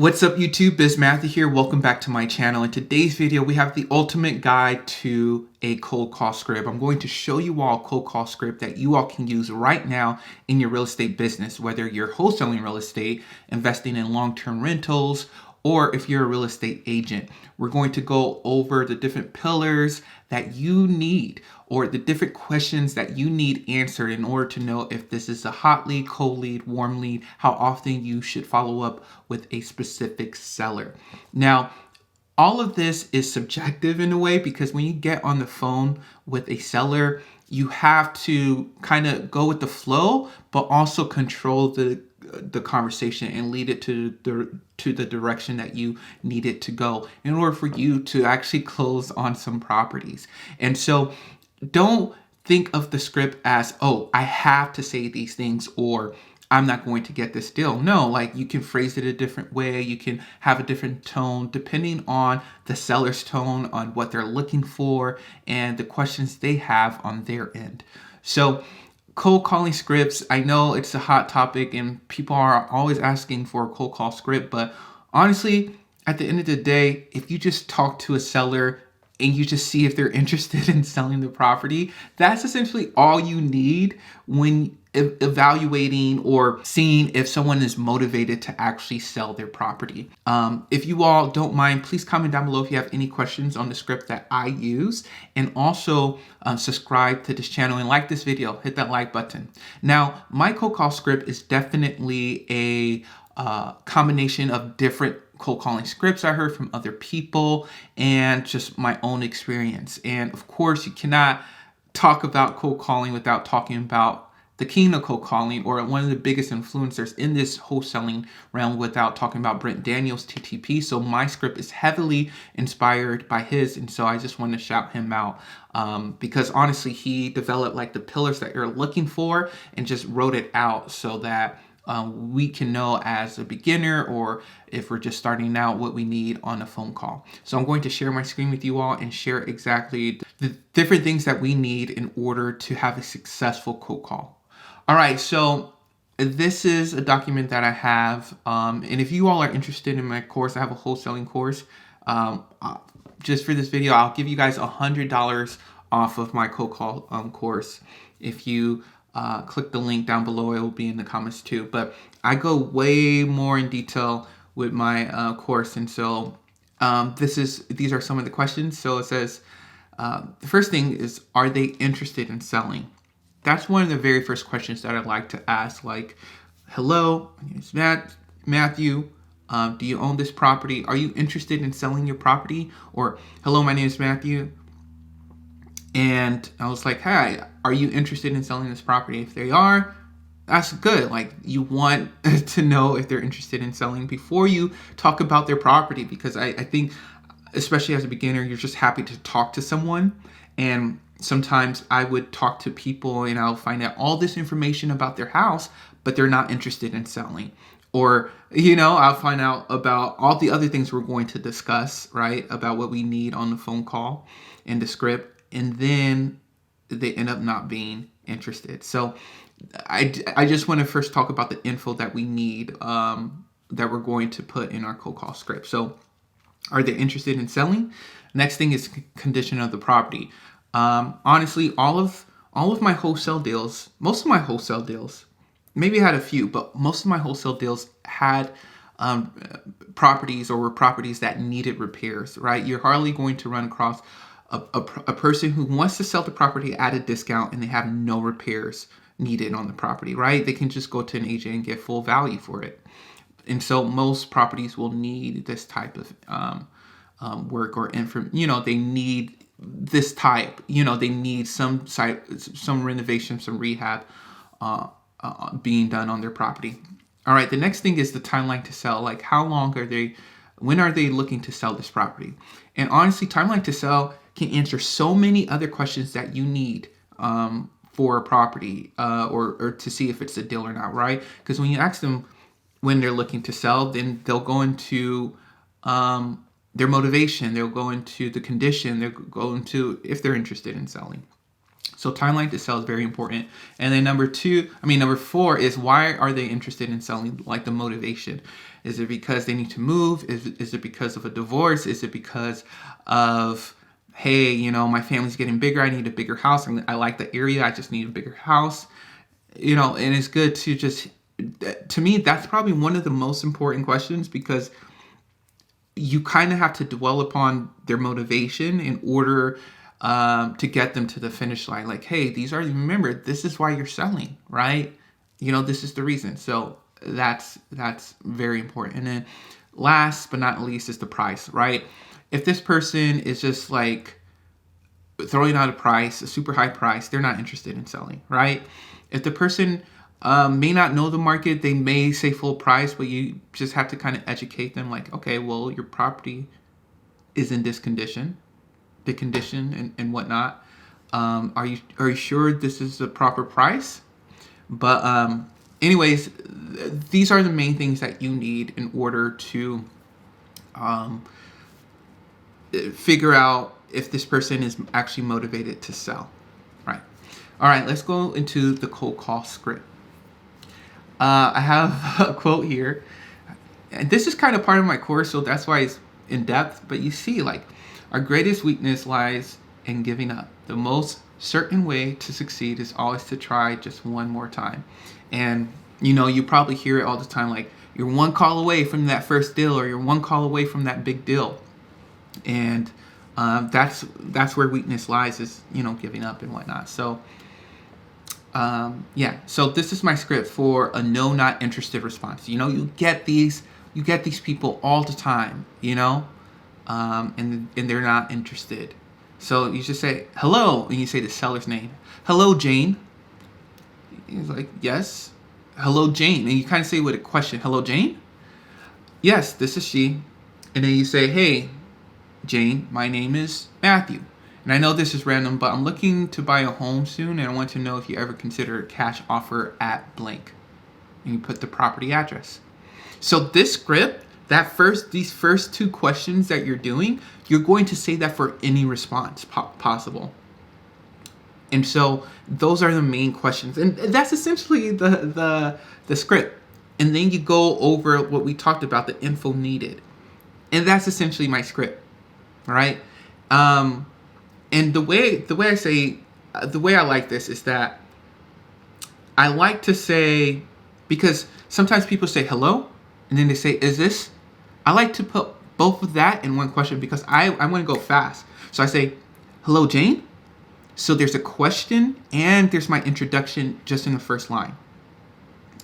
What's up YouTube, Biz Matthew here. Welcome back to my channel. In today's video, we have the ultimate guide to a cold call script. I'm going to show you all a cold call script that you all can use right now in your real estate business, whether you're wholesaling real estate, investing in long-term rentals, or if you're a real estate agent. We're going to go over the different pillars that you need or the different questions that you need answered in order to know if this is a hot lead, cold lead, warm lead, how often you should follow up with a specific seller. Now, all of this is subjective in a way because when you get on the phone with a seller, you have to kind of go with the flow, but also control the conversation and lead it to the direction that you need it to go in order for you to actually close on some properties. And so don't think of the script as, oh, I have to say these things or I'm not going to get this deal. No, like you can phrase it a different way. You can have a different tone depending on the seller's tone, on what they're looking for, and the questions they have on their end. So cold calling scripts, I know it's a hot topic and people are always asking for a cold call script, but honestly, at the end of the day, if you just talk to a seller and you just see if they're interested in selling the property, that's essentially all you need when evaluating or seeing if someone is motivated to actually sell their property. If you all don't mind, please comment down below if you have any questions on the script that I use, and also subscribe to this channel and like this video, hit that like button. Now, my cold call script is definitely a combination of different cold calling scripts I heard from other people and just my own experience. And of course, you cannot talk about cold calling without talking about the king of cold calling, or one of the biggest influencers in this wholesaling realm, without talking about Brent Daniels, TTP. So my script is heavily inspired by his, and so I just want to shout him out because honestly, he developed like the pillars that you're looking for and just wrote it out so that we can know as a beginner, or if we're just starting out, what we need on a phone call. So I'm going to share my screen with you all and share exactly the different things that we need in order to have a successful cold call. All right, so this is a document that I have, and if you all are interested in my course, I have a wholesaling course. Just for this video, I'll give you guys $100 off of my cold call course. If you click the link down below, it will be in the comments too. But I go way more in detail with my course, and so these are some of the questions. So it says the first thing is, are they interested in selling? That's one of the very first questions that I'd like to ask. Like, hello, my name is Matthew. Do you own this property? Are you interested in selling your property? Or, hello, my name is Matthew. And I was like, hey, are you interested in selling this property? If they are, that's good. Like, you want to know if they're interested in selling before you talk about their property, because I think, especially as a beginner, you're just happy to talk to someone. And sometimes I would talk to people and I'll find out all this information about their house, but they're not interested in selling. Or, I'll find out about all the other things we're going to discuss, right? About what we need on the phone call and the script. And then they end up not being interested. So I just want to first talk about the info that we need that we're going to put in our cold call script. So are they interested in selling? Next thing is condition of the property. Honestly, all of my wholesale deals, most of my wholesale deals, maybe I had a few, but most of my wholesale deals had properties or were properties that needed repairs, right? You're hardly going to run across a person who wants to sell the property at a discount and they have no repairs needed on the property, right? They can just go to an agent and get full value for it. And so most properties will need this type of work or they need this type, they need some renovation, some rehab being done on their property. All right, the next thing is the timeline to sell. Like, when are they looking to sell this property? And honestly, timeline to sell can answer so many other questions that you need for a property or to see if it's a deal or not, right? Because when you ask them when they're looking to sell, then they'll go into their motivation, they'll go into the condition, they'll go into if they're interested in selling. So timeline to sell is very important. And then number four is, why are they interested in selling? Like the motivation. Is it because they need to move? Is it because of a divorce? Is it because of, hey, my family's getting bigger, I need a bigger house. I like the area, I just need a bigger house. And it's good to just, to me, that's probably one of the most important questions, because you kind of have to dwell upon their motivation in order to get them to the finish line. Like, hey, remember, this is why you're selling, right? This is the reason. So that's very important. And then last but not least is the price, right? If this person is just like throwing out a super high price, they're not interested in selling, right? If the person may not know the market, they may say full price, but you just have to kind of educate them, like, okay, well, your property is in this condition, the condition and whatnot. Are you sure this is the proper price? But anyways, these are the main things that you need in order to figure out if this person is actually motivated to sell, right? All right, let's go into the cold call script. I have a quote here, and this is kind of part of my course, so that's why it's in depth. But you see, like, our greatest weakness lies in giving up. The most certain way to succeed is always to try just one more time. And you probably hear it all the time, like, you're one call away from that first deal, or you're one call away from that big deal. And that's where weakness lies, is giving up and whatnot. So so this is my script for a no, not interested response. You get these people all the time, and they're not interested. So you just say hello, and you say the seller's name. Hello, Jane. He's like, yes. Hello, Jane. And you kind of say with a question, hello, Jane? Yes, this is she. And then you say, hey, Jane, my name is Matthew. And I know this is random, but I'm looking to buy a home soon, and I want to know if you ever consider a cash offer at blank. And you put the property address. So this script, these first two questions that you're doing, you're going to say that for any response possible. And so those are the main questions, and that's essentially the script. And then you go over what we talked about, the info needed, and that's essentially my script, right? And the way I like this is that I like to say, because sometimes people say hello, and then they say, is this? I like to put both of that in one question, because I want to go fast. So I say, hello, Jane. So there's a question and there's my introduction just in the first line.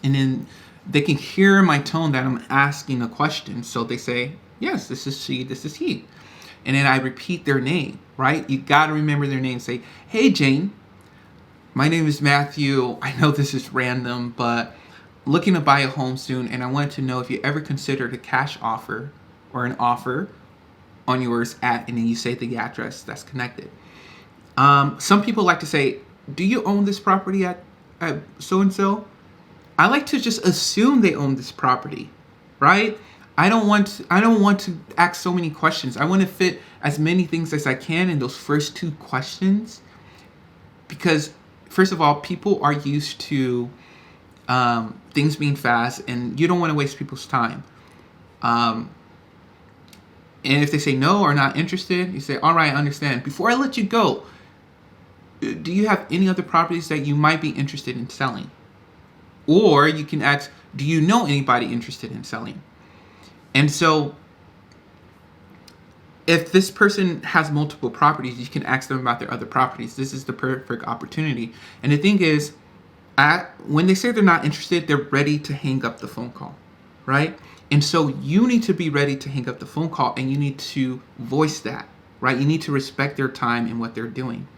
And then they can hear my tone that I'm asking a question. So they say, yes, this is she, this is he. And then I repeat their name, right? You got to remember their name. Say, hey, Jane, my name is Matthew. I know this is random, but looking to buy a home soon. And I wanted to know if you ever considered a cash offer or an offer on yours at, and then you say the address that's connected. Some people like to say, do you own this property at so-and-so? I like to just assume they own this property, right? I don't want to ask so many questions. I want to fit as many things as I can in those first two questions, because first of all, people are used to things being fast, and you don't want to waste people's time. And if they say no or not interested, you say, all right, I understand. Before I let you go, do you have any other properties that you might be interested in selling? Or you can ask, do you know anybody interested in selling? And so if this person has multiple properties, you can ask them about their other properties. This is the perfect opportunity. And the thing is, when they say they're not interested, they're ready to hang up the phone call, right? And so you need to be ready to hang up the phone call, and you need to voice that, right? You need to respect their time and what they're doing.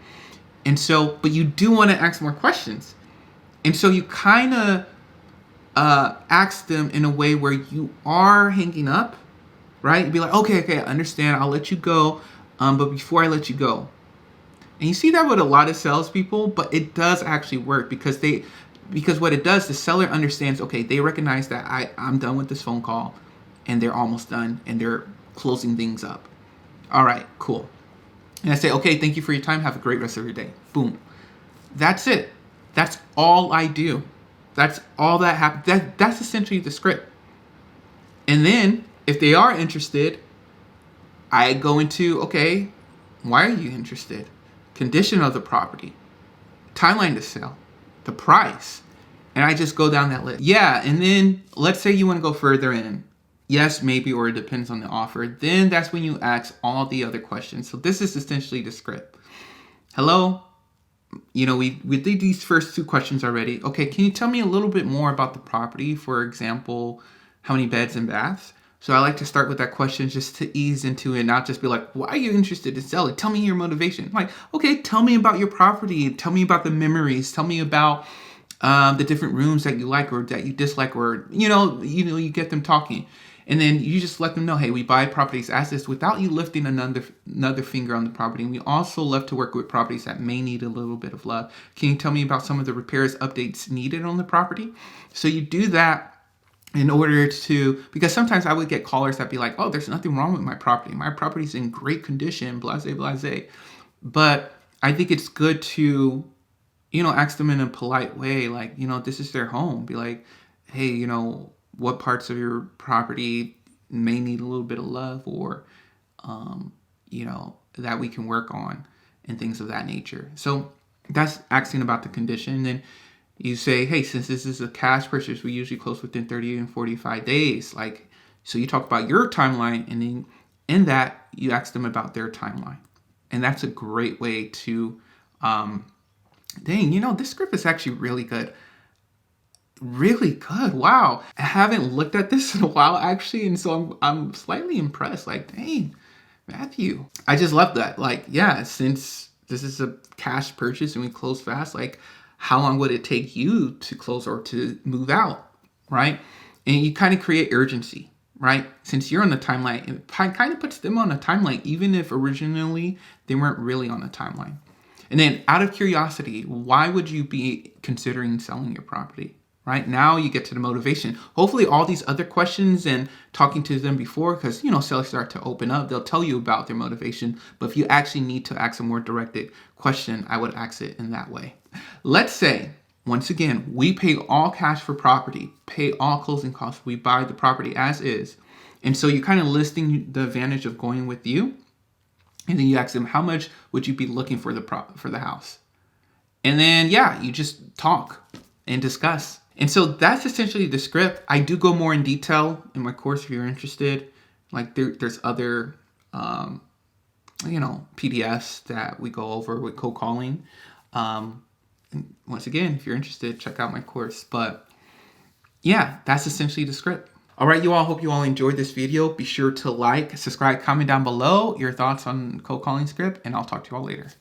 And so, but you do want to ask more questions. And so you kind of ask them in a way where you are hanging up, right? You'd be like, okay, I understand. I'll let you go. But before I let you go. And you see that with a lot of salespeople, but it does actually work, because what it does, the seller understands, okay, they recognize that I'm done with this phone call, and they're almost done, and they're closing things up. All right, cool. And I say, okay, thank you for your time. Have a great rest of your day. Boom. That's it. That's all I do. That's all that happens. That's essentially the script. And then if they are interested, I go into, okay, why are you interested? Condition of the property, timeline to sell, the price. And I just go down that list. Yeah, and then let's say you want to go further in. Yes, maybe, or it depends on the offer. Then that's when you ask all the other questions. So this is essentially the script. Hello, we did these first two questions already. Okay, can you tell me a little bit more about the property? For example, how many beds and baths? So I like to start with that question just to ease into it, not just be like, why are you interested to sell it? Tell me your motivation. I'm like, okay, tell me about your property. Tell me about the memories. Tell me about the different rooms that you like or that you dislike, or you get them talking. And then you just let them know, hey, we buy properties as is without you lifting another finger on the property. And we also love to work with properties that may need a little bit of love. Can you tell me about some of the repairs, updates needed on the property? So you do that in order to, because sometimes I would get callers that be like, oh, there's nothing wrong with my property. My property's in great condition, blase, blase. But I think it's good to, ask them in a polite way, like, this is their home. Be like, hey, what parts of your property may need a little bit of love, or, that we can work on, and things of that nature. So that's asking about the condition. And then you say, hey, since this is a cash purchase, we usually close within 30 and 45 days. So you talk about your timeline, and then in that, you ask them about their timeline. And that's a great way to, this script is actually really good. Really good. Wow. I haven't looked at this in a while, actually. And so I'm slightly impressed. Like, dang, Matthew. I just love that. Like, yeah, since this is a cash purchase and we close fast, like, how long would it take you to close or to move out, right? And you kind of create urgency, right? Since you're on the timeline, it kind of puts them on a timeline, even if originally they weren't really on a timeline. And then out of curiosity, why would you be considering selling your property? Right now you get to the motivation. Hopefully all these other questions and talking to them before, because sellers start to open up, they'll tell you about their motivation. But if you actually need to ask a more directed question, I would ask it in that way. Let's say, once again, we pay all cash for property, pay all closing costs, we buy the property as is. And so you're kind of listing the advantage of going with you. And then you ask them, how much would you be looking for the house? And then, you just talk and discuss. And so that's essentially the script. I do go more in detail in my course if you're interested. Like there's other, PDFs that we go over with cold calling. And once again, if you're interested, check out my course. But that's essentially the script. All right, you all, hope you all enjoyed this video. Be sure to like, subscribe, comment down below your thoughts on cold calling script, and I'll talk to you all later.